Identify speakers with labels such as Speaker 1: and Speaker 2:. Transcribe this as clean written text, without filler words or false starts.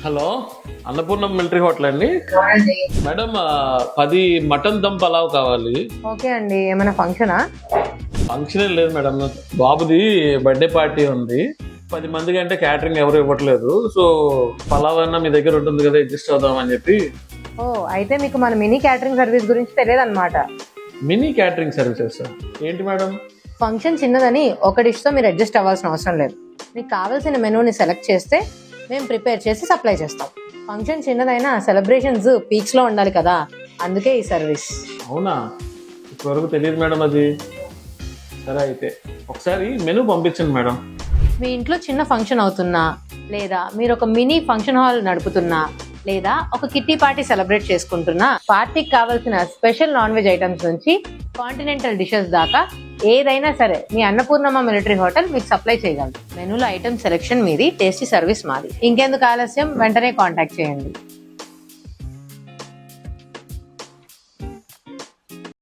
Speaker 1: Hello, Annapurna military hotel అండి. Madam 10 mutton dum pulao కావాలి.
Speaker 2: Okay అండి, ఏమైనా ఫంక్షనా?
Speaker 1: ఫంక్షన్ ఏం లేదు మేడం, బాబుది బర్త్డే పార్టీ ఉంది. 10 మందికి అంటే క్యాటరింగ్ ఎవరు ఇవ్వట్లేదు. సో పలావ్ అన్న మీ దగ్గర ఉంటుంది కదా, అడ్జస్ట్ అవుదామని చెప్పి.
Speaker 2: ఓ, అయితే మీకు మన మినీ క్యాటరింగ్ సర్వీస్ గురించి తెలియదు అనమాట.
Speaker 1: మినీ క్యాటరింగ్ సర్వీసెస్ ఏంటి మేడం?
Speaker 2: ఫంక్షన్ చిన్నదని ఒక డిష్తో మీరు అడ్జస్ట్ అవ్వాల్సిన అవసరం లేదు. మీకు కావాల్సిన మెనూని సెలెక్ట్ చేస్తే మేము ప్రిపేర్ చేసి సప్లై చేస్తాం. ఫంక్షన్ చిన్నదైనా సెలబ్రేషన్స్ పీక్స్లో ఉండాలి కదా, అందుకే ఈ సర్వీస్.
Speaker 1: అవునా, ఇప్పటివరకు తెలియదు మేడం అది. సరే అయితే ఒకసారి మెనూ పంపించండి మేడం.
Speaker 2: మీ ఇంట్లో చిన్న ఫంక్షన్ అవుతున్నా, లేదా మీరు ఒక మినీ ఫంక్షన్ హాల్ నడుపుతున్నా, లేదా ఒక కిట్టి పార్టీ సెలబ్రేట్ చేసుకుంటున్నా, పార్టీకి కావాల్సిన స్పెషల్ నాన్ వెజ్ ఐటమ్స్ నుంచి కాంటినెంటల్ డిషెస్ దాకా ఏదైనా సరే మీ అన్నపూర్ణమ్మ మిలిటరీ హోటల్ మీకు సప్లై చేయగలదు. మెనూలో ఐటమ్ సెలెక్షన్ మీది, టేస్టీ సర్వీస్ మాది. ఇంకెందుకు ఆలస్యం, వెంటనే కాంటాక్ట్ చేయండి.